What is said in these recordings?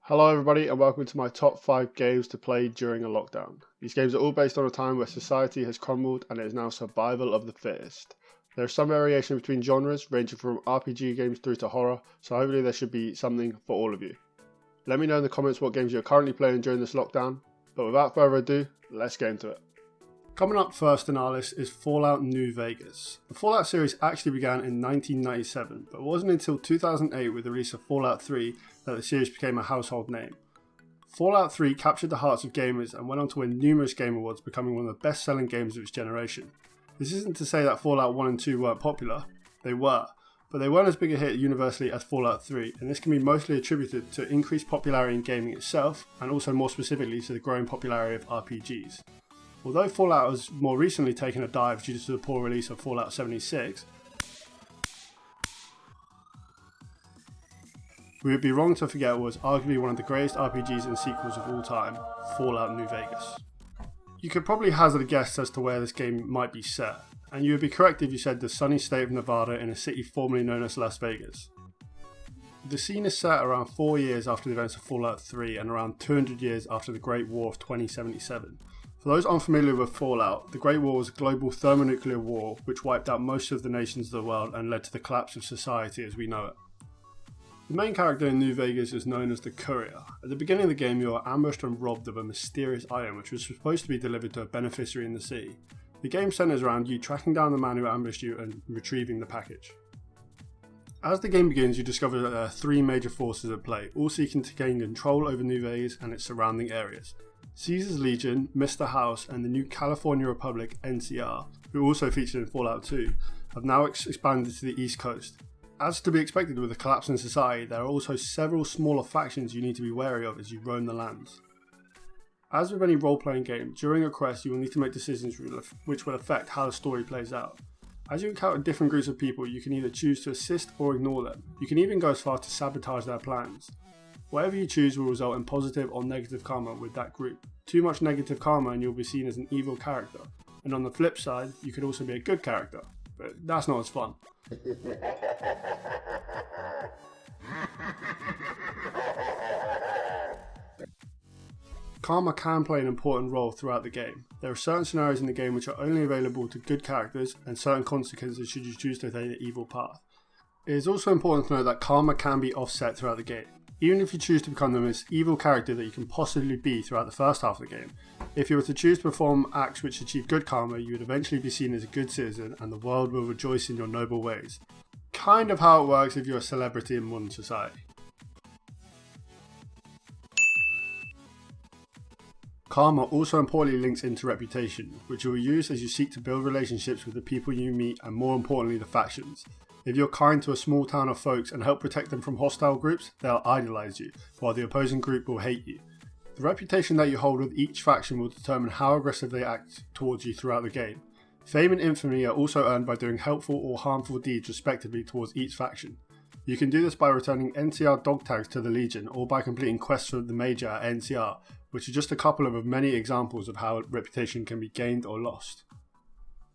Hello everybody and welcome to my top 5 games to play during a lockdown. These games are all based on a time where society has crumbled and it is now survival of the fittest. There is some variation between genres ranging from RPG games through to horror, so hopefully there should be something for all of you. Let me know in the comments what games you're currently playing during this lockdown, but without further ado, let's get into it. Coming up first on our list is Fallout New Vegas. The Fallout series actually began in 1997, but it wasn't until 2008 with the release of Fallout 3 that the series became a household name. Fallout 3 captured the hearts of gamers and went on to win numerous game awards, becoming one of the best-selling games of its generation. This isn't to say that Fallout 1 and 2 weren't popular, they were, but they weren't as big a hit universally as Fallout 3, and this can be mostly attributed to increased popularity in gaming itself, and also more specifically to the growing popularity of RPGs. Although Fallout has more recently taken a dive due to the poor release of Fallout 76, we would be wrong to forget what was arguably one of the greatest RPGs and sequels of all time, Fallout New Vegas. You could probably hazard a guess as to where this game might be set, and you would be correct if you said the sunny state of Nevada in a city formerly known as Las Vegas. The scene is set around 4 years after the events of Fallout 3 and around 200 years after the Great War of 2077. For those unfamiliar with Fallout, the Great War was a global thermonuclear war which wiped out most of the nations of the world and led to the collapse of society as we know it. The main character in New Vegas is known as the Courier. At the beginning of the game you are ambushed and robbed of a mysterious item which was supposed to be delivered to a beneficiary in the city. The game centers around you tracking down the man who ambushed you and retrieving the package. As the game begins, you discover that there are three major forces at play, all seeking to gain control over New Vegas and its surrounding areas. Caesar's Legion, Mr. House, and the new California Republic (NCR), who also featured in Fallout 2, have now expanded to the East Coast. As to be expected with the collapse in society, there are also several smaller factions you need to be wary of as you roam the lands. As with any role-playing game, during a quest you will need to make decisions which will affect how the story plays out. As you encounter different groups of people, you can either choose to assist or ignore them. You can even go as far to sabotage their plans. Whatever you choose will result in positive or negative karma with that group. Too much negative karma and you'll be seen as an evil character. And on the flip side, you could also be a good character. But that's not as fun. Karma can play an important role throughout the game. There are certain scenarios in the game which are only available to good characters and certain consequences should you choose to take the evil path. It is also important to note that karma can be offset throughout the game. Even if you choose to become the most evil character that you can possibly be throughout the first half of the game, if you were to choose to perform acts which achieve good karma, you would eventually be seen as a good citizen and the world will rejoice in your noble ways. Kind of how it works if you're a celebrity in modern society. Karma also importantly links into reputation, which you will use as you seek to build relationships with the people you meet and more importantly the factions. If you're kind to a small town of folks and help protect them from hostile groups, they'll idolize you, while the opposing group will hate you. The reputation that you hold with each faction will determine how aggressive they act towards you throughout the game. Fame and infamy are also earned by doing helpful or harmful deeds respectively towards each faction. You can do this by returning NCR dog tags to the Legion or by completing quests for the Major at NCR, which are just a couple of many examples of how reputation can be gained or lost.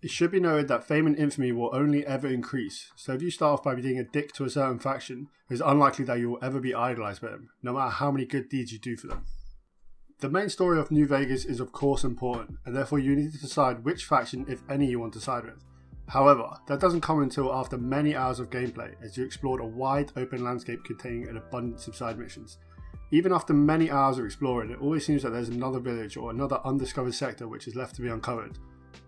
It should be noted that fame and infamy will only ever increase, so if you start off by being a dick to a certain faction, it's unlikely that you will ever be idolised by them, no matter how many good deeds you do for them. The main story of New Vegas is of course important, and therefore you need to decide which faction, if any, you want to side with. However, that doesn't come until after many hours of gameplay, as you explored a wide open landscape containing an abundance of side missions. Even after many hours of exploring, it always seems that there's another village or another undiscovered sector which is left to be uncovered.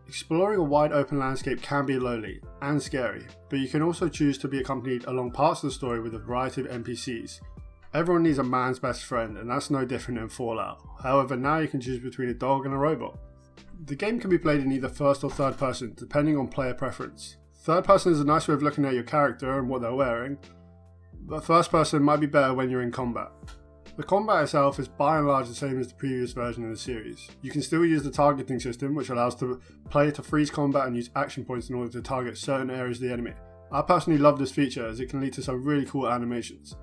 Exploring a wide open landscape can be lonely and scary, but you can also choose to be accompanied along parts of the story with a variety of NPCs. Everyone needs a man's best friend, and that's no different in Fallout. However, now you can choose between a dog and a robot. The game can be played in either first or third person, depending on player preference. Third person is a nice way of looking at your character and what they're wearing, but first person might be better when you're in combat. The combat itself is by and large the same as the previous version of the series. You can still use the targeting system, which allows the player to freeze combat and use action points in order to target certain areas of the enemy. I personally love this feature as it can lead to some really cool animations.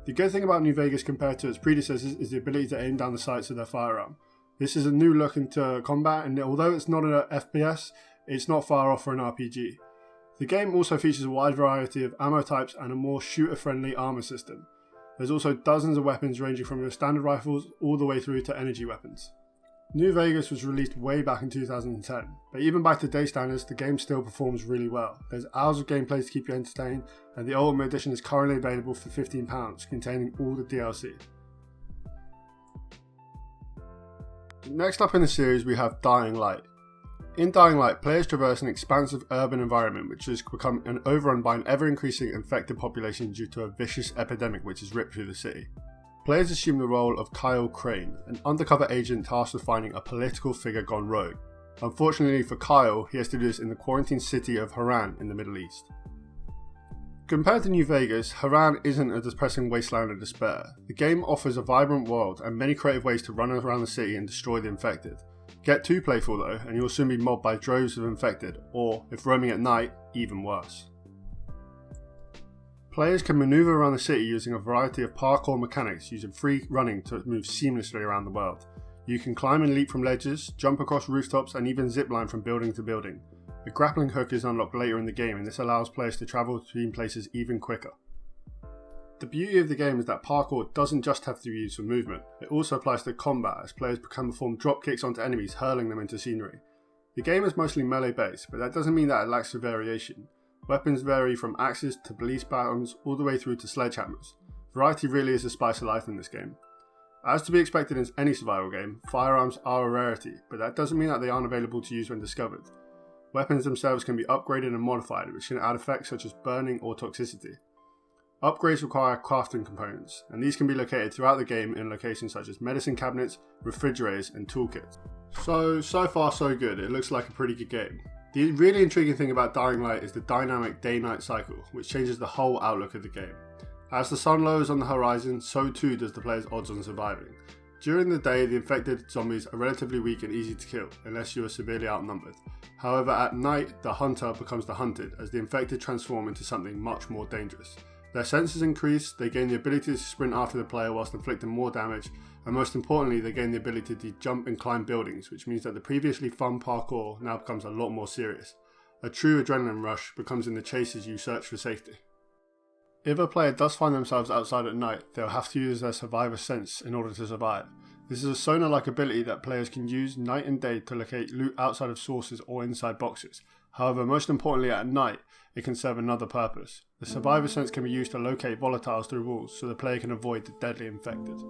The good thing about New Vegas compared to its predecessors is the ability to aim down the sights of their firearm. This is a new look into combat, and although it's not an FPS, it's not far off for an RPG. The game also features a wide variety of ammo types and a more shooter-friendly armor system. There's also dozens of weapons ranging from your standard rifles all the way through to energy weapons. New Vegas was released way back in 2010, but even by today's standards, the game still performs really well. There's hours of gameplay to keep you entertained, and the Ultimate Edition is currently available for £15, containing all the DLC. Next up in the series we have Dying Light. In Dying Light, players traverse an expansive urban environment which has become overrun by an ever-increasing infected population due to a vicious epidemic which has ripped through the city. Players assume the role of Kyle Crane, an undercover agent tasked with finding a political figure gone rogue. Unfortunately for Kyle, he has to do this in the quarantined city of Haran in the Middle East. Compared to New Vegas, Haran isn't a depressing wasteland of despair. The game offers a vibrant world and many creative ways to run around the city and destroy the infected. Get too playful though, and you'll soon be mobbed by droves of infected, or, if roaming at night, even worse. Players can maneuver around the city using a variety of parkour mechanics, using free running to move seamlessly around the world. You can climb and leap from ledges, jump across rooftops, and even zipline from building to building. A grappling hook is unlocked later in the game, and this allows players to travel between places even quicker. The beauty of the game is that parkour doesn't just have to be used for movement, it also applies to combat as players can perform drop kicks onto enemies, hurling them into scenery. The game is mostly melee based, but that doesn't mean that it lacks for variation. Weapons vary from axes to police batons all the way through to sledgehammers. Variety really is the spice of life in this game. As to be expected in any survival game, firearms are a rarity, but that doesn't mean that they aren't available to use when discovered. Weapons themselves can be upgraded and modified, which can add effects such as burning or toxicity. Upgrades require crafting components, and these can be located throughout the game in locations such as medicine cabinets, refrigerators, and toolkits. So far so good, it looks like a pretty good game. The really intriguing thing about Dying Light is the dynamic day-night cycle, which changes the whole outlook of the game. As the sun lowers on the horizon, so too does the player's odds on surviving. During the day, the infected zombies are relatively weak and easy to kill, unless you are severely outnumbered. However, at night, the hunter becomes the hunted, as the infected transform into something much more dangerous. Their senses increase, they gain the ability to sprint after the player whilst inflicting more damage, and most importantly, they gain the ability to jump and climb buildings, which means that the previously fun parkour now becomes a lot more serious. A true adrenaline rush becomes in the chase as you search for safety. If a player does find themselves outside at night, they'll have to use their survivor sense in order to survive. This is a sonar-like ability that players can use night and day to locate loot outside of sources or inside boxes. However, most importantly at night, it can serve another purpose. The survivor sense can be used to locate volatiles through walls, so the player can avoid the deadly infected.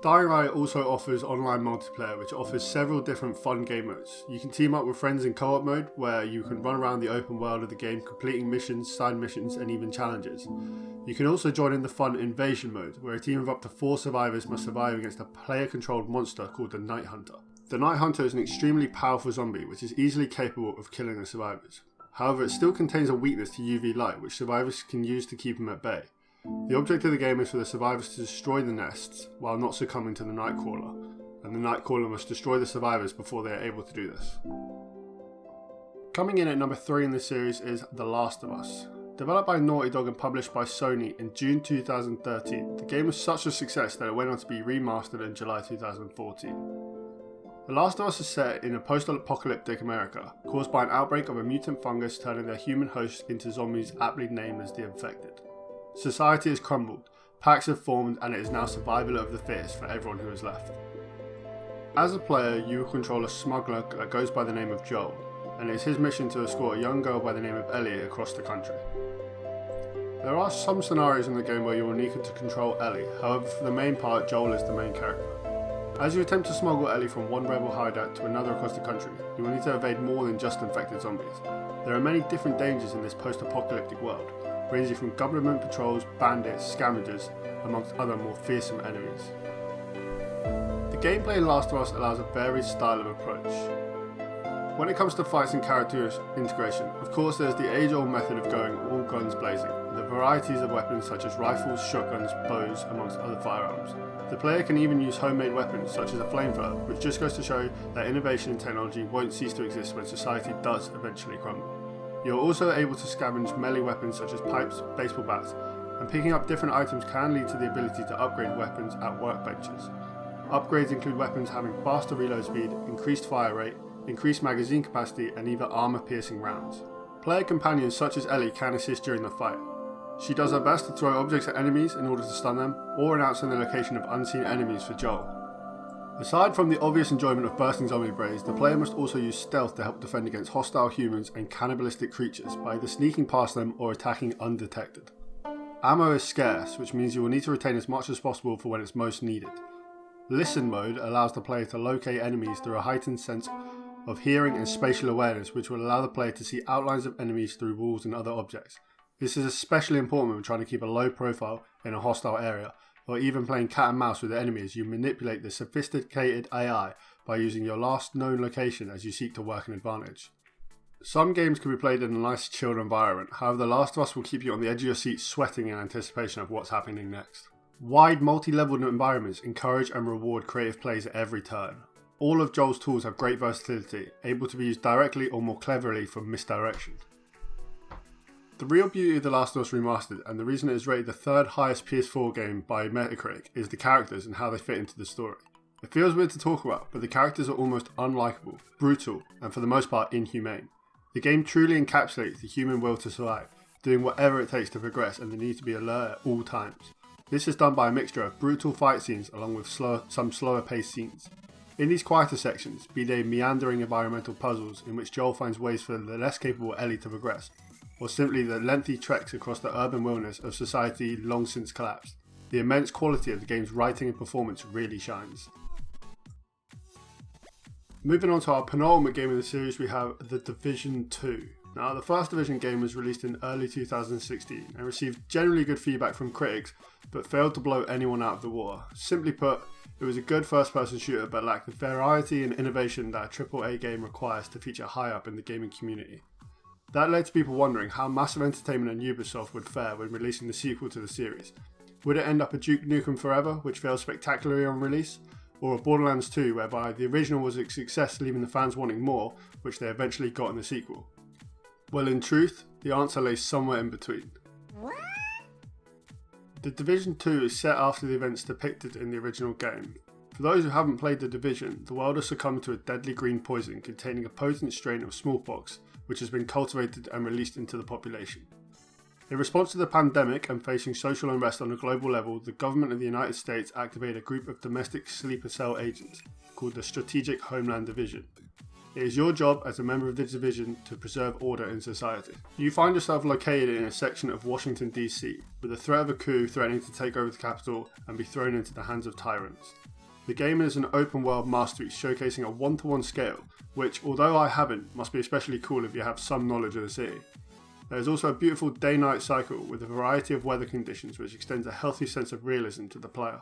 Dying Light also offers online multiplayer, which offers several different fun game modes. You can team up with friends in co-op mode, where you can run around the open world of the game completing missions, side missions, and even challenges. You can also join in the fun invasion mode, where a team of up to 4 survivors must survive against a player-controlled monster called the Night Hunter. The Night Hunter is an extremely powerful zombie, which is easily capable of killing the survivors. However, it still contains a weakness to UV light, which survivors can use to keep them at bay. The object of the game is for the survivors to destroy the nests while not succumbing to the Nightcrawler, and the Nightcrawler must destroy the survivors before they are able to do this. Coming in at number 3 in the series is The Last of Us. Developed by Naughty Dog and published by Sony in June 2013, the game was such a success that it went on to be remastered in July 2014. The Last of Us is set in a post-apocalyptic America, caused by an outbreak of a mutant fungus turning their human hosts into zombies aptly named as the Infected. Society has crumbled, packs have formed, and it is now survival of the fittest for everyone who is left. As a player, you will control a smuggler that goes by the name of Joel, and it is his mission to escort a young girl by the name of Ellie across the country. There are some scenarios in the game where you will need to control Ellie, however for the main part, Joel is the main character. As you attempt to smuggle Ellie from one rebel hideout to another across the country, you will need to evade more than just infected zombies. There are many different dangers in this post-apocalyptic world, ranging from government patrols, bandits, scavengers, amongst other more fearsome enemies. The gameplay in Last of Us allows a varied style of approach. When it comes to fights and character integration, of course there's the age-old method of going all guns blazing, with the varieties of weapons such as rifles, shotguns, bows, amongst other firearms. The player can even use homemade weapons such as a flamethrower, which just goes to show that innovation in technology won't cease to exist when society does eventually crumble. You're also able to scavenge melee weapons such as pipes, baseball bats, and picking up different items can lead to the ability to upgrade weapons at workbenches. Upgrades include weapons having faster reload speed, increased fire rate, increased magazine capacity, and even armor-piercing rounds. Player companions such as Ellie can assist during the fight. She does her best to throw objects at enemies in order to stun them, or announcing the location of unseen enemies for Joel. Aside from the obvious enjoyment of bursting zombie braids, the player must also use stealth to help defend against hostile humans and cannibalistic creatures by either sneaking past them or attacking undetected. Ammo is scarce, which means you will need to retain as much as possible for when it's most needed. Listen mode allows the player to locate enemies through a heightened sense of hearing and spatial awareness, which will allow the player to see outlines of enemies through walls and other objects. This is especially important when trying to keep a low profile in a hostile area, or even playing cat and mouse with the enemy as you manipulate the sophisticated AI by using your last known location as you seek to work an advantage. Some games can be played in a nice chilled environment, however The Last of Us will keep you on the edge of your seat sweating in anticipation of what's happening next. Wide multi-leveled environments encourage and reward creative plays at every turn. All of Joel's tools have great versatility, able to be used directly or more cleverly from misdirection. The real beauty of The Last of Us Remastered, and the reason it is rated the third highest PS4 game by Metacritic, is the characters and how they fit into the story. It feels weird to talk about, but the characters are almost unlikable, brutal, and for the most part inhumane. The game truly encapsulates the human will to survive, doing whatever it takes to progress and the need to be alert at all times. This is done by a mixture of brutal fight scenes along with some slower paced scenes. In these quieter sections, be they meandering environmental puzzles in which Joel finds ways for the less capable Ellie to progress, or simply the lengthy treks across the urban wilderness of society long since collapsed, the immense quality of the game's writing and performance really shines. Moving on to our penultimate game in the series, we have The Division 2. Now, the first Division game was released in early 2016 and received generally good feedback from critics, but failed to blow anyone out of the water. Simply put, it was a good first-person shooter but lacked the variety and innovation that a AAA game requires to feature high up in the gaming community. That led to people wondering how Massive Entertainment and Ubisoft would fare when releasing the sequel to the series. Would it end up a Duke Nukem Forever, which failed spectacularly on release, or a Borderlands 2 whereby the original was a success leaving the fans wanting more, which they eventually got in the sequel? Well, in truth, the answer lays somewhere in between. What? The Division 2 is set after the events depicted in the original game. For those who haven't played The Division, the world has succumbed to a deadly green poison containing a potent strain of smallpox, which has been cultivated and released into the population. In response to the pandemic and facing social unrest on a global level, the government of the United States activated a group of domestic sleeper cell agents called the Strategic Homeland Division. It is your job as a member of the division to preserve order in society. You find yourself located in a section of Washington DC, with the threat of a coup threatening to take over the capital and be thrown into the hands of tyrants. The game is an open world masterpiece showcasing a one-to-one scale, which, although I haven't, must be especially cool if you have some knowledge of the city. There is also a beautiful day-night cycle with a variety of weather conditions which extends a healthy sense of realism to the player.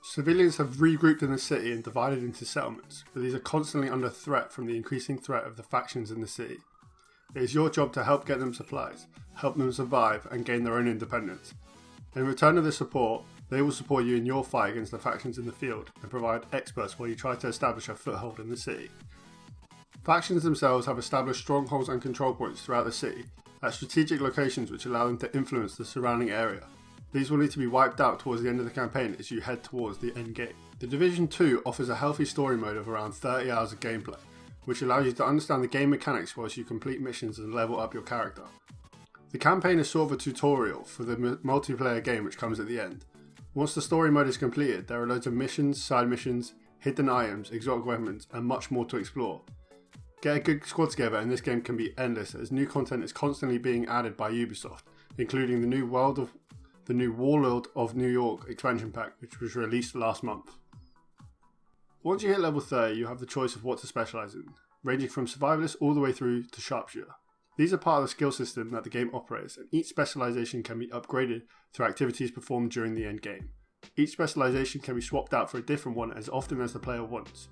Civilians have regrouped in the city and divided into settlements, but these are constantly under threat from the increasing threat of the factions in the city. It is your job to help get them supplies, help them survive and gain their own independence. In return of this support, they will support you in your fight against the factions in the field and provide experts while you try to establish a foothold in the city. Factions themselves have established strongholds and control points throughout the city at strategic locations which allow them to influence the surrounding area. These will need to be wiped out towards the end of the campaign as you head towards the end game. The Division 2 offers a healthy story mode of around 30 hours of gameplay, which allows you to understand the game mechanics whilst you complete missions and level up your character. The campaign is sort of a tutorial for the multiplayer game which comes at the end. Once the story mode is completed, there are loads of missions, side missions, hidden items, exotic weapons, and much more to explore. Get a good squad together and this game can be endless as new content is constantly being added by Ubisoft, including the new Warlord of New York expansion pack, which was released last month. Once you hit level 30, you have the choice of what to specialise in, ranging from survivalist all the way through to sharpshooter. These are part of the skill system that the game operates, and each specialisation can be upgraded through activities performed during the end game. Each specialisation can be swapped out for a different one as often as the player wants.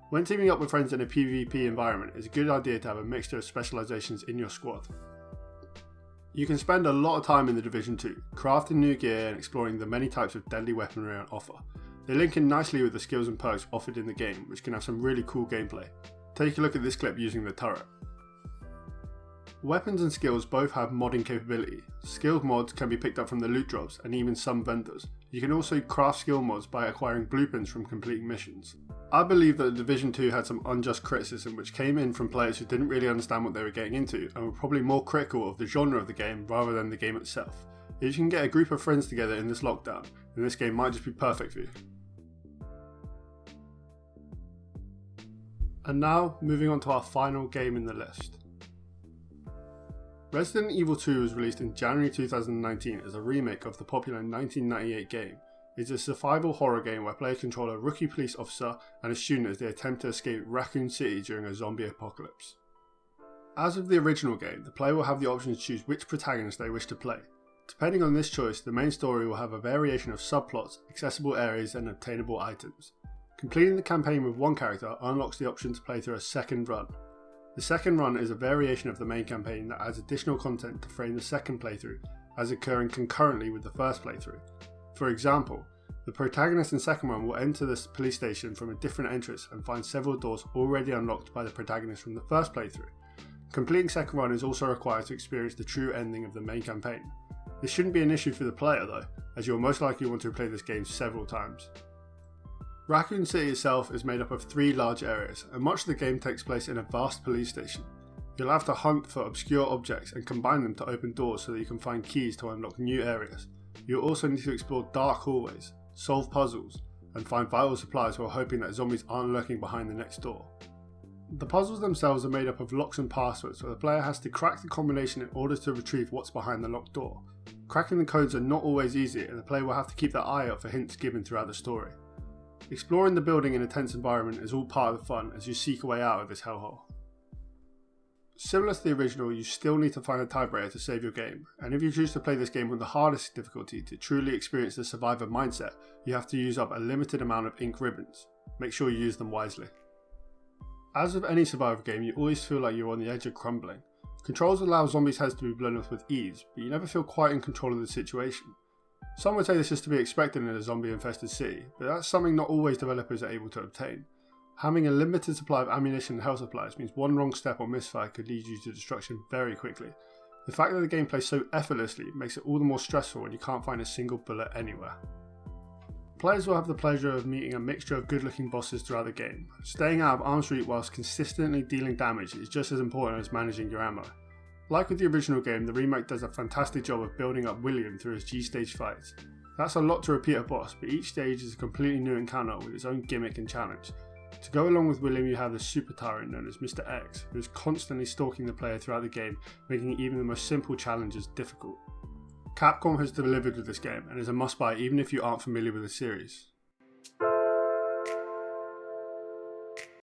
When teaming up with friends in a PvP environment, it's a good idea to have a mixture of specialisations in your squad. You can spend a lot of time in the Division 2, crafting new gear and exploring the many types of deadly weaponry on offer. They link in nicely with the skills and perks offered in the game, which can have some really cool gameplay. Take a look at this clip using the turret. Weapons and skills both have modding capability. Skills mods can be picked up from the loot drops and even some vendors. You can also craft skill mods by acquiring blueprints from completing missions. I believe that The Division 2 had some unjust criticism which came in from players who didn't really understand what they were getting into and were probably more critical of the genre of the game rather than the game itself. If you can get a group of friends together in this lockdown, then this game might just be perfect for you. And now, moving on to our final game in the list. Resident Evil 2 was released in January 2019 as a remake of the popular 1998 game. It's a survival horror game where players control a rookie police officer and a student as they attempt to escape Raccoon City during a zombie apocalypse. As with the original game, the player will have the option to choose which protagonist they wish to play. Depending on this choice, the main story will have a variation of subplots, accessible areas and obtainable items. Completing the campaign with one character unlocks the option to play through a second run. The second run is a variation of the main campaign that adds additional content to frame the second playthrough as occurring concurrently with the first playthrough. For example, the protagonist in second run will enter the police station from a different entrance and find several doors already unlocked by the protagonist from the first playthrough. Completing second run is also required to experience the true ending of the main campaign. This shouldn't be an issue for the player though, as you'll most likely want to play this game several times. Raccoon City itself is made up of 3 large areas, and much of the game takes place in a vast police station. You'll have to hunt for obscure objects and combine them to open doors so that you can find keys to unlock new areas. You'll also need to explore dark hallways, solve puzzles, and find vital supplies while hoping that zombies aren't lurking behind the next door. The puzzles themselves are made up of locks and passwords where the player has to crack the combination in order to retrieve what's behind the locked door. Cracking the codes are not always easy and the player will have to keep their eye out for hints given throughout the story. Exploring the building in a tense environment is all part of the fun as you seek a way out of this hellhole. Similar to the original, you still need to find a tiebreaker to save your game, and if you choose to play this game with the hardest difficulty to truly experience the survivor mindset, you have to use up a limited amount of ink ribbons. Make sure you use them wisely. As with any survivor game, you always feel like you're on the edge of crumbling. Controls allow zombies' heads to be blown off with ease, but you never feel quite in control of the situation. Some would say this is to be expected in a zombie-infested city, but that's something not always developers are able to obtain. Having a limited supply of ammunition and health supplies means one wrong step or misfire could lead you to destruction very quickly. The fact that the game plays so effortlessly makes it all the more stressful when you can't find a single bullet anywhere. Players will have the pleasure of meeting a mixture of good-looking bosses throughout the game. Staying out of arm's reach whilst consistently dealing damage is just as important as managing your ammo. Like with the original game, the remake does a fantastic job of building up William through his G-stage fights. That's a lot to repeat a boss, but each stage is a completely new encounter with its own gimmick and challenge. To go along with William, you have the super tyrant known as Mr. X, who is constantly stalking the player throughout the game, making even the most simple challenges difficult. Capcom has delivered with this game and is a must-buy even if you aren't familiar with the series.